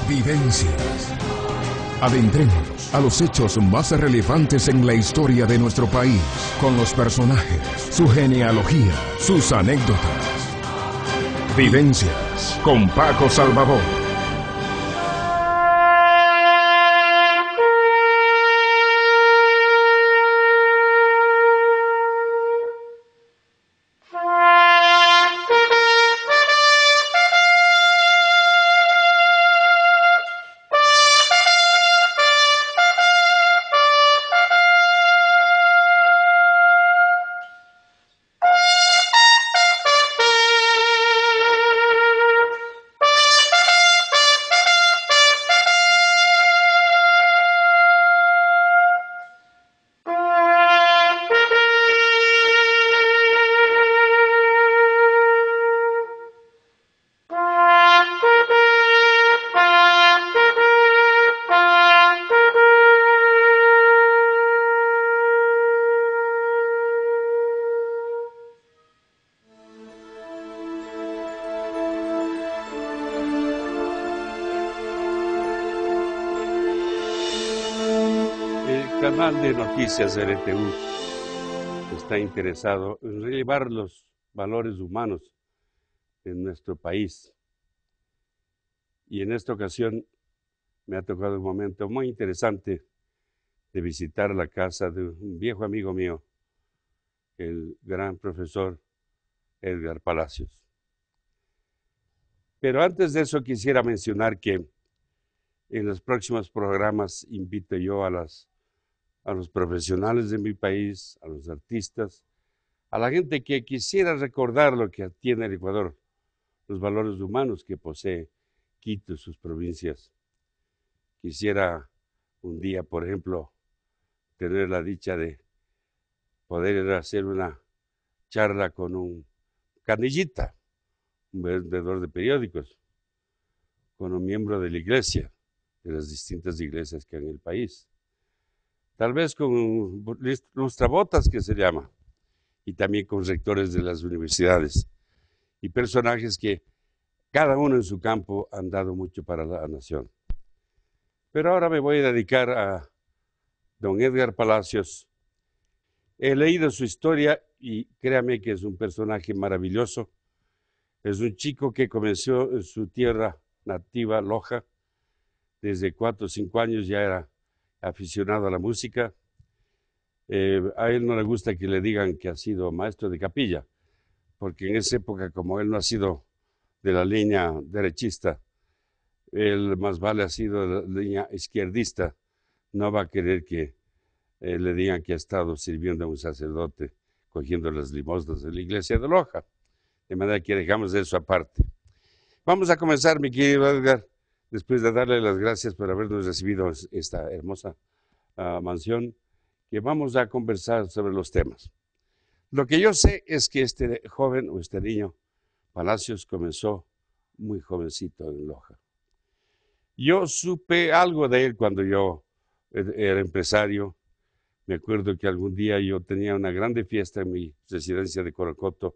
Vivencias. Adentrémonos a los hechos más relevantes en la historia de nuestro país, con los personajes, su genealogía, sus anécdotas. Vivencias con Paco Salvador. El canal de noticias RTU está interesado en relevar los valores humanos en nuestro país. Y en esta ocasión me ha tocado un momento muy interesante de visitar la casa de un viejo amigo mío, el gran profesor Edgar Palacios. Pero antes de eso quisiera mencionar que en los próximos programas invito yo a los profesionales de mi país, a los artistas, a la gente que quisiera recordar lo que tiene el Ecuador, los valores humanos que posee Quito y sus provincias. Quisiera un día, por ejemplo, tener la dicha de poder hacer una charla con un canillita, un vendedor de periódicos, con un miembro de la iglesia, de las distintas iglesias que hay en el país. Tal vez con lustrabotas, que se llama, y también con rectores de las universidades, y personajes que cada uno en su campo han dado mucho para la nación. Pero ahora me voy a dedicar a don Edgar Palacios. He leído su historia y créame que es un personaje maravilloso. Es un chico que comenzó en su tierra nativa, Loja. Desde 4 o 5 años ya era aficionado a la música. A él no le gusta que le digan que ha sido maestro de capilla, porque en esa época, como él no ha sido de la línea derechista, él más vale ha sido de la línea izquierdista, no va a querer que le digan que ha estado sirviendo a un sacerdote, cogiendo las limosnas de la iglesia de Loja. De manera que dejamos eso aparte. Vamos a comenzar, mi querido Edgar, después de darle las gracias por habernos recibido esta hermosa mansión, que vamos a conversar sobre los temas. Lo que yo sé es que este joven o este niño, Palacios, comenzó muy jovencito en Loja. Yo supe algo de él cuando yo era empresario. Me acuerdo que algún día yo tenía una grande fiesta en mi residencia de Corocoto,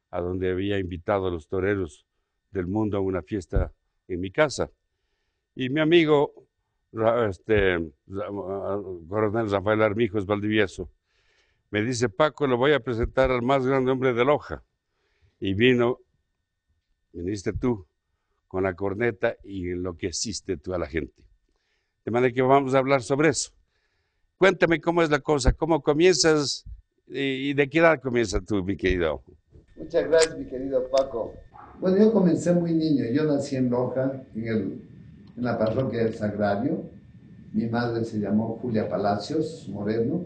a donde había invitado a los toreros del mundo a una fiesta en mi casa. Y mi amigo, coronel Rafael Armijos Valdivieso, me dice: Paco, lo voy a presentar al más grande hombre de Loja. Y viniste tú con la corneta y enloqueciste tú a la gente. De manera que vamos a hablar sobre eso. Cuéntame cómo es la cosa, cómo comienzas y de qué edad comienzas tú, mi querido. Muchas gracias, mi querido Paco. Bueno, yo comencé muy niño. Yo nací en Loja, en la parroquia del Sagrario. Mi madre se llamó Julia Palacios Moreno.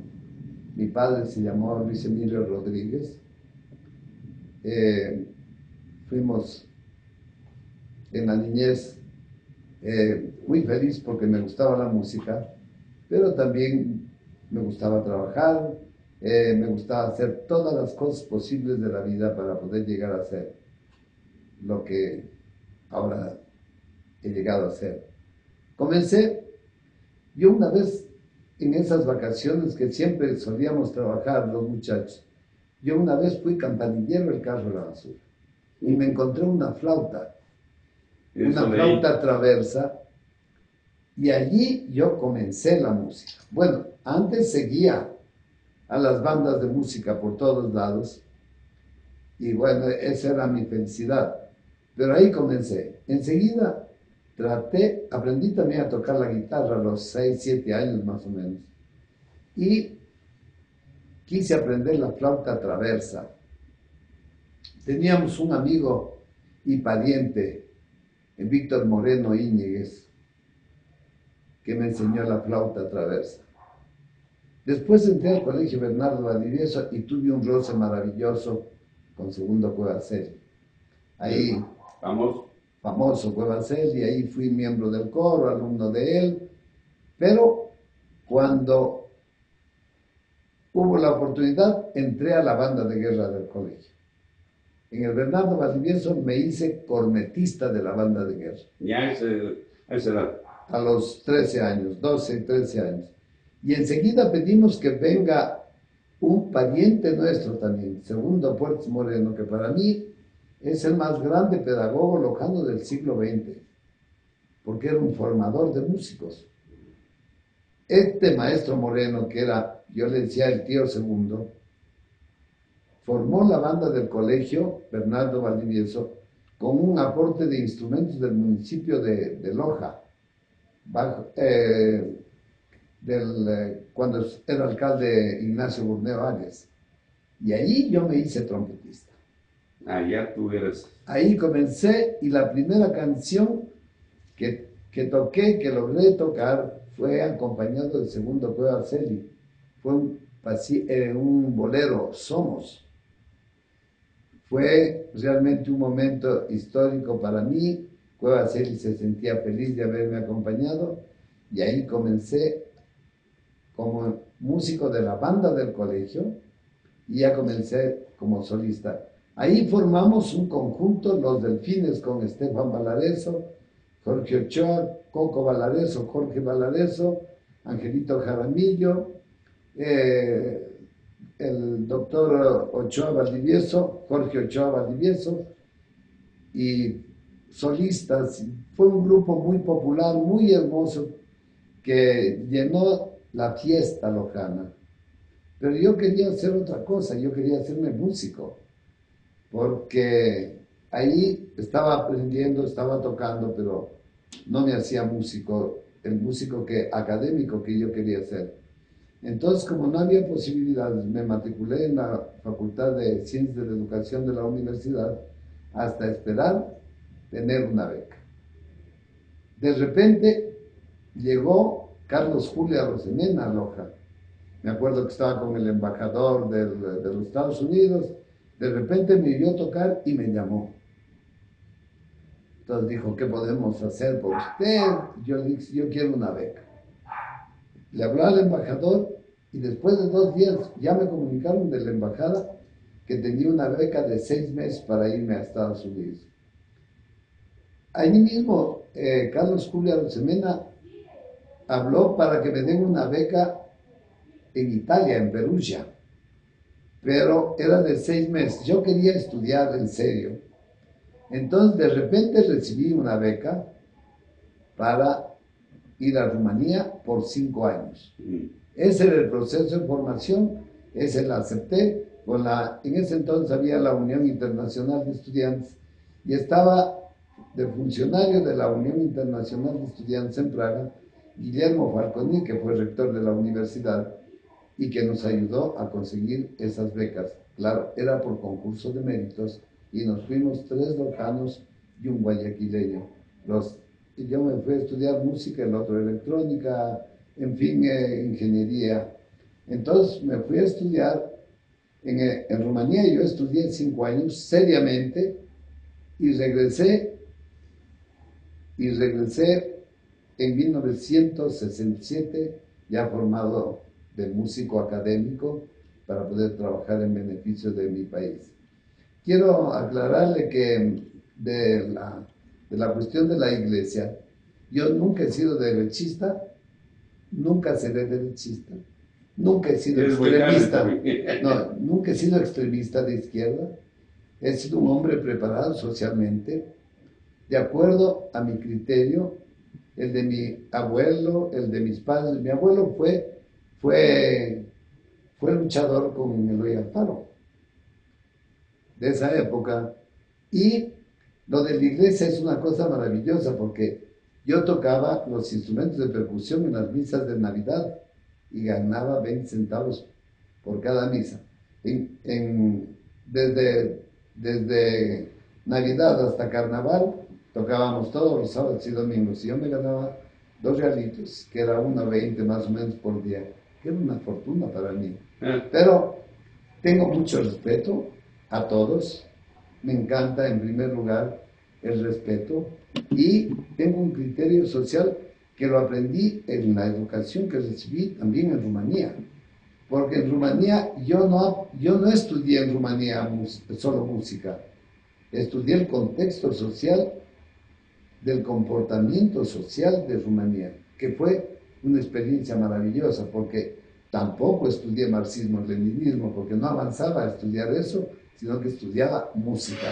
Mi padre se llamó Luis Emilio Rodríguez. Fuimos en la niñez muy feliz porque me gustaba la música, pero también me gustaba trabajar, me gustaba hacer todas las cosas posibles de la vida para poder llegar a ser lo que ahora he llegado a ser. Comencé, yo una vez en esas vacaciones que siempre solíamos trabajar los muchachos, yo una vez fui campanillero del carro de la basura y me encontré una flauta traversa Y allí yo comencé la música. Bueno, antes seguía a las bandas de música por todos lados. Y bueno, esa era mi felicidad. Pero ahí comencé. Enseguida aprendí también a tocar la guitarra a los 6, 7 años más o menos. Y quise aprender la flauta traversa. Teníamos un amigo y pariente, Víctor Moreno Íñiguez, que me enseñó la flauta traversa. Después entré al Colegio Bernardo Valdivieso y tuve un roce maravilloso con Segundo Cuevaceli. Ahí, famoso Cuevaceli, ahí fui miembro del coro, alumno de él, pero cuando hubo la oportunidad, entré a la banda de guerra del colegio. En el Bernardo Valdivieso me hice cornetista de la banda de guerra. Ya a esa edad. A los 13 años, 12, 13 años. Y enseguida pedimos que venga un pariente nuestro también, Segundo Puertos Moreno, que para mí es el más grande pedagogo lojano del siglo XX, porque era un formador de músicos. Este maestro Moreno, que era, yo le decía el tío Segundo, formó la banda del colegio Bernardo Valdivieso con un aporte de instrumentos del municipio de Loja, cuando era alcalde Ignacio Burneo Arias. Y ahí yo me hice trompetista. Ya tú eres. Ahí comencé y la primera canción que toqué, que logré tocar, fue acompañado del Segundo Cuevaceli. Fue un bolero, Somos. Fue realmente un momento histórico para mí. Cuevaceli se sentía feliz de haberme acompañado y ahí comencé como músico de la banda del colegio y ya comencé como solista. Ahí formamos un conjunto, Los Delfines, con Estefan Valareso, Jorge Ochoa, Coco Valareso, Jorge Valareso, Angelito Jaramillo, el doctor Ochoa Valdivieso, Jorge Ochoa Valdivieso, y solistas. Fue un grupo muy popular, muy hermoso, que llenó la fiesta lojana. Pero yo quería hacer otra cosa, yo quería hacerme músico, porque ahí estaba aprendiendo, estaba tocando, pero no me hacía músico, el músico académico que yo quería ser. Entonces, como no había posibilidades, me matriculé en la Facultad de Ciencias de la Educación de la universidad hasta esperar tener una beca. De repente llegó Carlos Julio Arosemena a Loja. Me acuerdo que estaba con el embajador de los Estados Unidos. De repente me vio tocar y me llamó. Entonces dijo, ¿qué podemos hacer por usted? Yo le dije, yo quiero una beca. Le habló al embajador y después de 2 días ya me comunicaron de la embajada que tenía una beca de 6 meses para irme a Estados Unidos. Ahí mismo, Carlos Julio Arosemena habló para que me den una beca en Italia, en Perugia, pero era de 6 meses. Yo quería estudiar en serio. Entonces, de repente recibí una beca para ir a Rumanía por 5 años. Ese era el proceso de formación, ese la acepté. En ese entonces había la Unión Internacional de Estudiantes y estaba de funcionario de la Unión Internacional de Estudiantes en Praga, Guillermo Falconi, que fue rector de la universidad y que nos ayudó a conseguir esas becas. Claro, era por concurso de méritos y nos fuimos 3 lojanos y un guayaquileño. Yo me fui a estudiar música, el otro electrónica, en fin, ingeniería. Entonces me fui a estudiar en Rumanía. Yo estudié 5 años seriamente y regresé en 1967 ya formado de músico académico para poder trabajar en beneficio de mi país. Quiero aclararle que de la cuestión de la iglesia, yo nunca he sido derechista, nunca seré derechista, nunca he sido extremista, no, nunca he sido extremista de izquierda, he sido un hombre preparado socialmente, de acuerdo a mi criterio, el de mi abuelo, el de mis padres. Mi abuelo fue luchador con Eloy Alfaro, de esa época. Y lo de la iglesia es una cosa maravillosa porque yo tocaba los instrumentos de percusión en las misas de Navidad y ganaba 20 centavos por cada misa. Desde Navidad hasta Carnaval tocábamos todos los sábados y domingos y yo me ganaba 2 realitos, que era 1.20 más o menos por día, que era una fortuna para mí. Pero tengo mucho respeto a todos, me encanta en primer lugar el respeto y tengo un criterio social que lo aprendí en la educación que recibí también en Rumanía. Porque en Rumanía yo no estudié en Rumanía solo música, estudié el contexto social del comportamiento social de Rumanía, que fue una experiencia maravillosa, porque tampoco estudié marxismo-leninismo, porque no avanzaba a estudiar eso, sino que estudiaba música.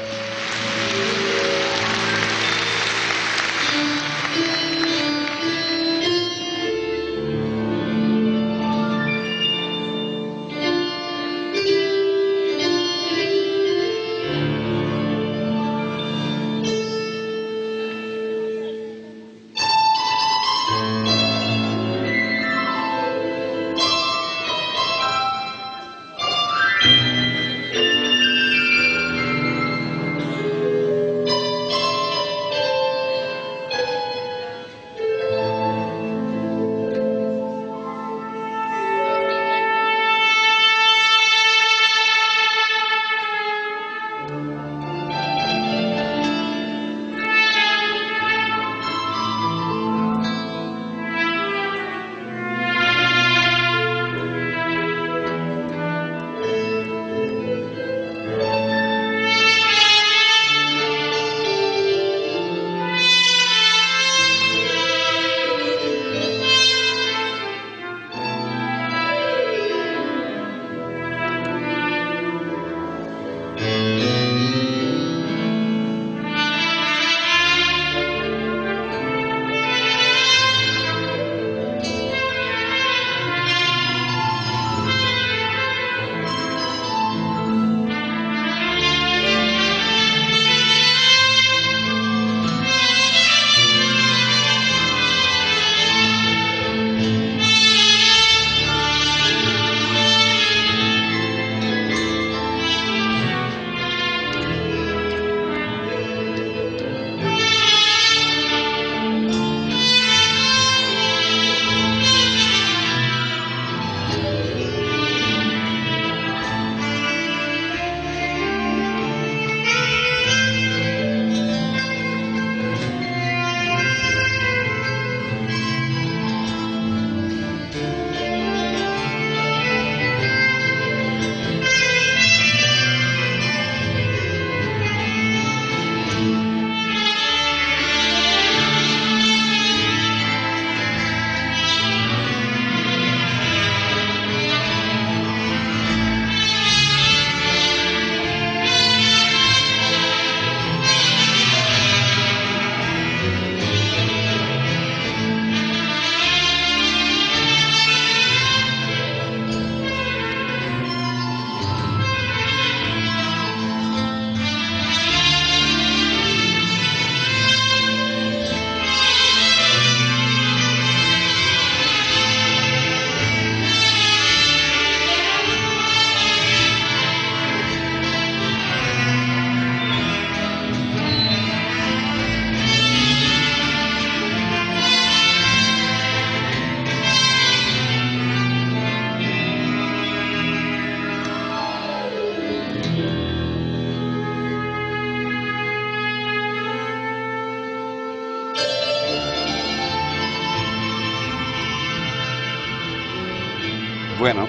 Bueno,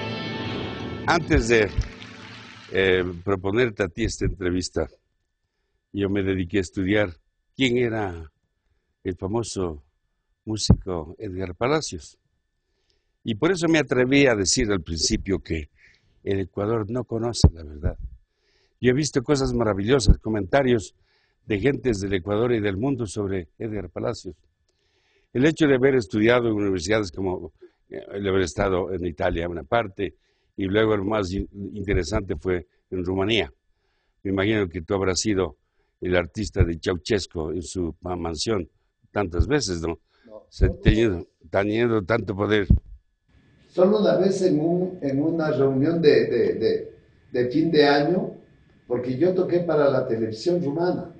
antes de proponerte a ti esta entrevista, yo me dediqué a estudiar quién era el famoso músico Edgar Palacios. Y por eso me atreví a decir al principio que el Ecuador no conoce la verdad. Yo he visto cosas maravillosas, comentarios de gentes del Ecuador y del mundo sobre Edgar Palacios. El hecho de haber estudiado en universidades como el haber estado en Italia una parte y luego lo más interesante fue en Rumanía. Me imagino que tú habrás sido el artista de Ceausescu en su mansión tantas veces, ¿no? Teniendo tanto poder. Solo una vez en una reunión de fin de año, porque yo toqué para la televisión rumana.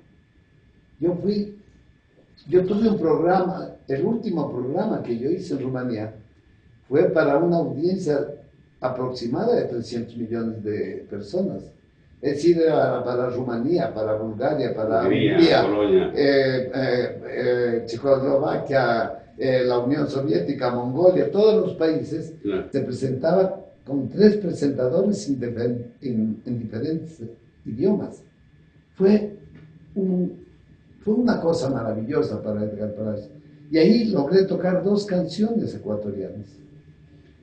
Yo tuve un programa, el último programa que yo hice en Rumanía fue para una audiencia aproximada de 300 millones de personas. Es decir, era para Rumanía, para Bulgaria, para Hungría, Checoslovaquia, la Unión Soviética, Mongolia, todos los países. Claro. Se presentaba con 3 presentadores en diferentes idiomas. Fue una cosa maravillosa para Edgar Palacios. Y ahí logré tocar 2 canciones ecuatorianas.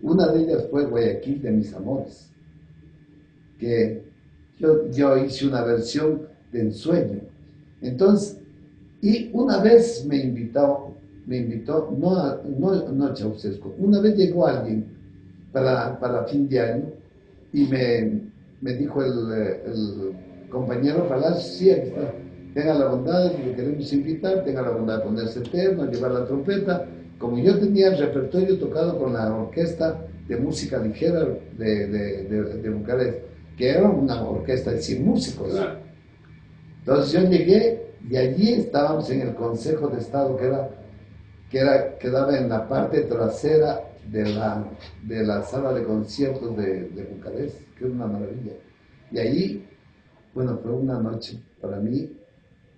Una de ellas fue Guayaquil de mis amores, que yo hice una versión de Ensueño. Entonces, y una vez me invitó, no Ceausescu, una vez llegó alguien para fin de año y me dijo el compañero Palacios, sí, aquí está, tenga la bondad, le queremos invitar, tenga la bondad de ponerse terno, llevar la trompeta. Como yo tenía el repertorio tocado con la orquesta de música ligera de Bucarest, que era una orquesta de 100 músicos. Claro. Entonces yo llegué y allí estábamos en el Consejo de Estado que quedaba en la parte trasera de la sala de conciertos de Bucarest, que era una maravilla. Y allí, bueno, fue una noche para mí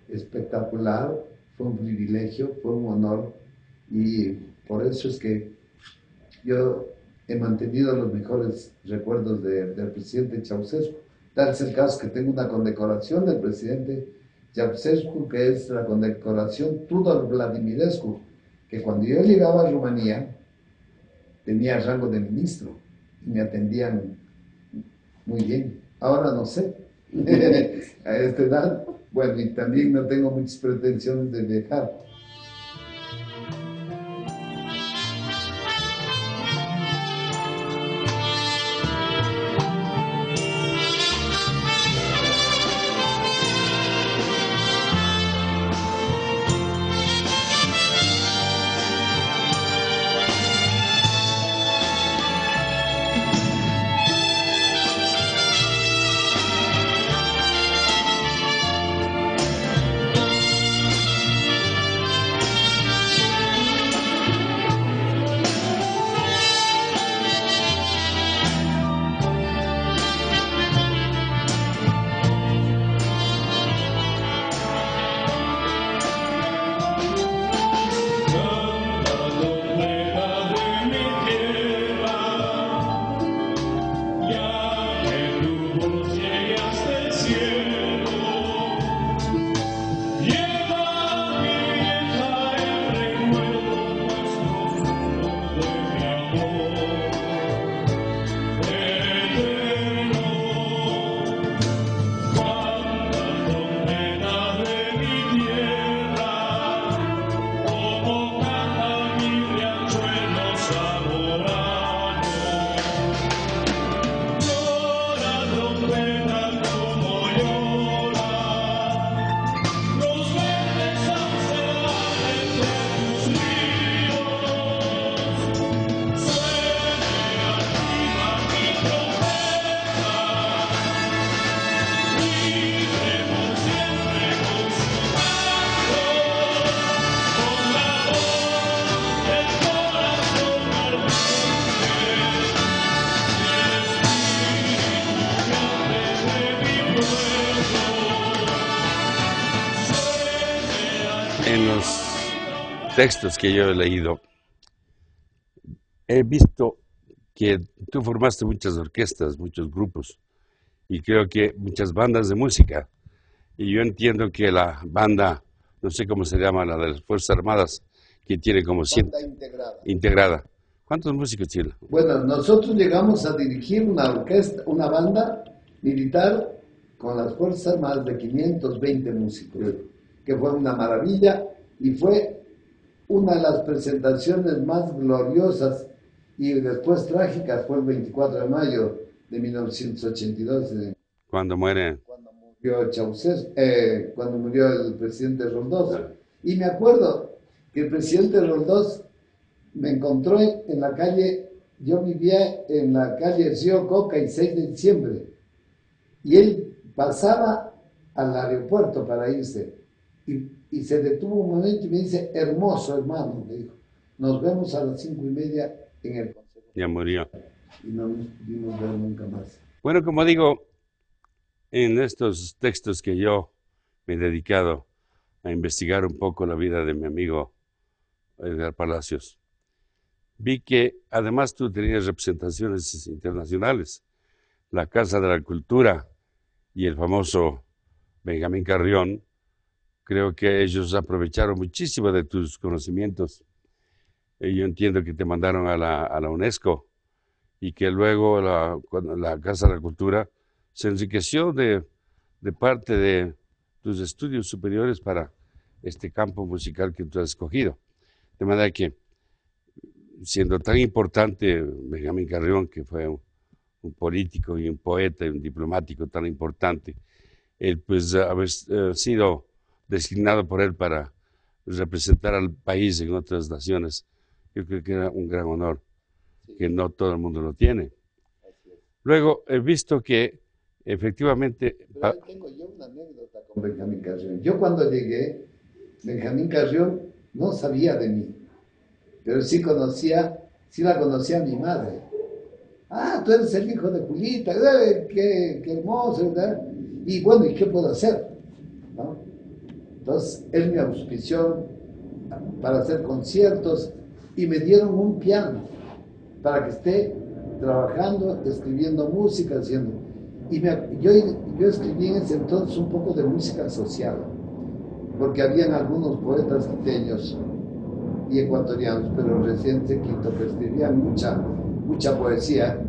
espectacular, fue un privilegio, fue un honor, y por eso es que yo he mantenido los mejores recuerdos del presidente Ceausescu. Tal es el caso que tengo una condecoración del presidente Ceausescu, que es la condecoración Tudor Vladimirescu, que cuando yo llegaba a Rumanía tenía rango de ministro y me atendían muy bien. Ahora no sé, a esta edad, bueno, y también no tengo muchas pretensiones de viajar. En los textos que yo he leído, he visto que tú formaste muchas orquestas, muchos grupos, y creo que muchas bandas de música. Y yo entiendo que la banda, no sé cómo se llama, la de las Fuerzas Armadas, que tiene como 100... integrada. ¿Cuántos músicos tiene? Bueno, nosotros llegamos a dirigir una orquesta, una banda militar con las Fuerzas Armadas de 520 músicos, que fue una maravilla y fue una de las presentaciones más gloriosas y después trágicas fue el 24 de mayo de 1982, Cuando muere. cuando murió cuando murió el presidente Roldós. Y me acuerdo que el presidente Roldós me encontró en la calle, yo vivía en la calle Río Coca y 6 de diciembre, y él pasaba al aeropuerto para irse, y se detuvo un momento y me dice, hermoso hermano, me dijo, nos vemos a las 5:30 en el consejo. Ya murió. Y no nos pudimos ver nunca más. Bueno, como digo, en estos textos que yo me he dedicado a investigar un poco la vida de mi amigo Edgar Palacios, vi que además tú tenías representaciones internacionales, la Casa de la Cultura y el famoso Benjamín Carrión. Creo que ellos aprovecharon muchísimo de tus conocimientos. Yo entiendo que te mandaron a la UNESCO y que luego la Casa de la Cultura se enriqueció de parte de tus estudios superiores para este campo musical que tú has escogido. De manera que, siendo tan importante Benjamín Carrión, que fue un político y un poeta y un diplomático tan importante, él pues haber sido designado por él para representar al país en otras naciones, yo creo que era un gran honor, que no todo el mundo lo tiene. Luego he visto que efectivamente... Pero ahí tengo yo una anécdota con Benjamín Carrión. Yo cuando llegué, Benjamín Carrión no sabía de mí, pero sí la conocía a mi madre. Ah, tú eres el hijo de Julita, qué hermoso, ¿verdad? Y bueno, ¿y qué puedo hacer? ¿No? Entonces, él me auspició para hacer conciertos y me dieron un piano para que esté trabajando, escribiendo música, haciendo. Y yo escribí en ese entonces un poco de música social, porque habían algunos poetas quiteños y ecuatorianos, pero recién de Quito, que escribían mucha poesía.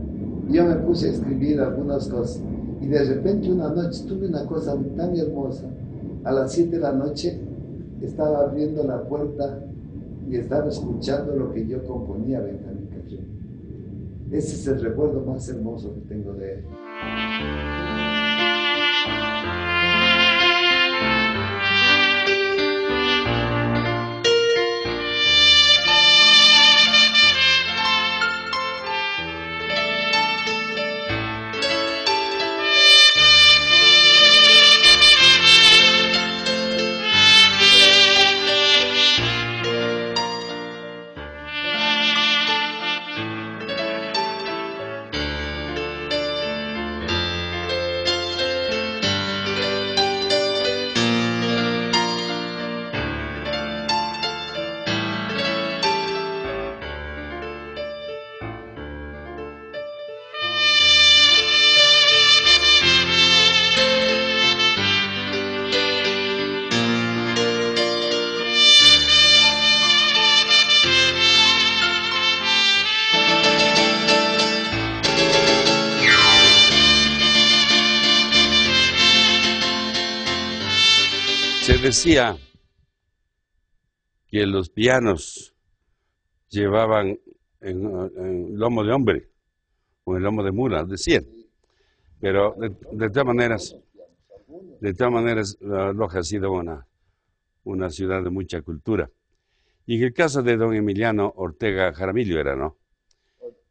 Y yo me puse a escribir algunas cosas. Y de repente una noche tuve una cosa tan hermosa. A las 7 de la noche estaba abriendo la puerta y estaba escuchando lo que yo componía, Benjamín Carrión. Ese es el recuerdo más hermoso que tengo de él. Se decía que los pianos llevaban en lomo de hombre o en lomo de mula, decían. Pero de todas maneras, Loja ha sido una ciudad de mucha cultura. Y en el caso de don Emiliano Ortega Jaramillo era, ¿no?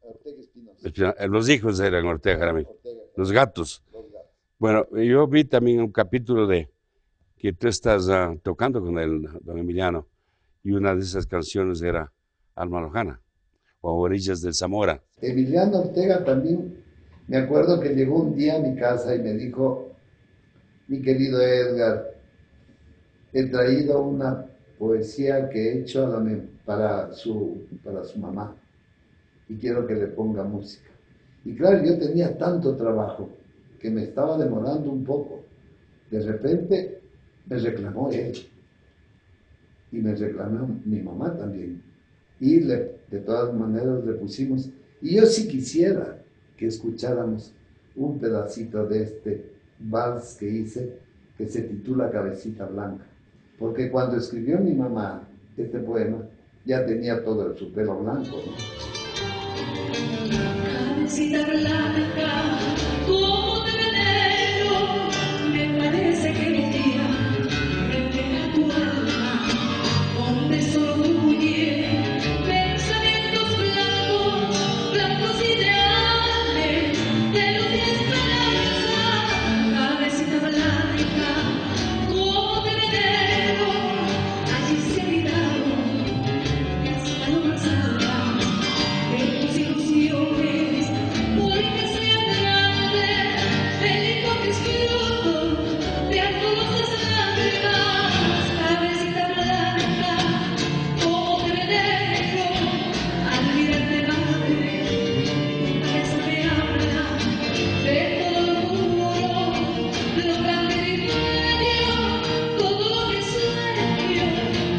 Ortega Espinosa. Los hijos eran Ortega Jaramillo, los gatos. Bueno, yo vi también un capítulo de que tú estás tocando con el don Emiliano, y una de esas canciones era Alma Lojana, o Orillas del Zamora. Emiliano Ortega también, me acuerdo que llegó un día a mi casa y me dijo, mi querido Edgar, he traído una poesía que he hecho para su mamá, y quiero que le ponga música. Y claro, yo tenía tanto trabajo que me estaba demorando un poco. De repente me reclamó él y me reclamó mi mamá también, y de todas maneras le pusimos, y yo sí quisiera que escucháramos un pedacito de este vals que hice, que se titula Cabecita Blanca, porque cuando escribió mi mamá este poema, ya tenía todo su pelo blanco, ¿no? Cabecita blanca, como de veneno, me parece que mi día refleja tu alma, donde solo fluye pensamientos blancos, blancos ideales, de luz y esperanza. Cabecita blanca, como de veneno, allí se olvidaron las palomas altas de tus ilusiones, porque sea grande el hipócrita fruto de angulosas lágrimas. Cabecita blanca, como de veneno, al mirarte madre, tu cabeza me habla de todo lo puro, lo grande y bello, todo lo que sueño,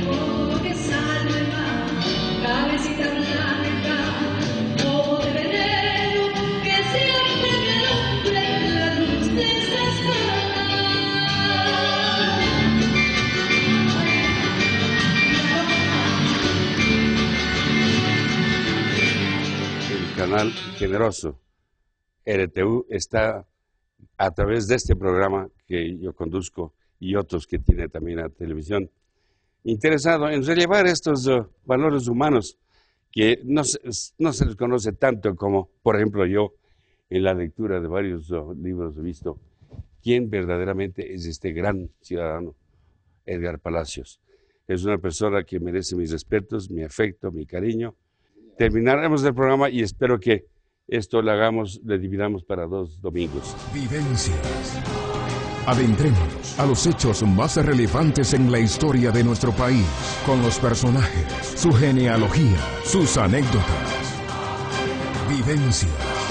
todo lo que salva. Cabecita blanca, como de veneno, que siempre me alumbra la luz desesperada. El canal generoso RTU está a través de este programa que yo conduzco y otros que tiene también la televisión, interesado en relevar estos valores humanos que no se les conoce tanto como, por ejemplo, yo en la lectura de varios libros he visto quién verdaderamente es este gran ciudadano, Edgar Palacios. Es una persona que merece mis respetos, mi afecto, mi cariño. Terminaremos el programa y espero que esto le dividamos para 2 domingos. Vivencias. Adentrémonos a los hechos más relevantes en la historia de nuestro país, con los personajes, su genealogía, sus anécdotas. Vivencias.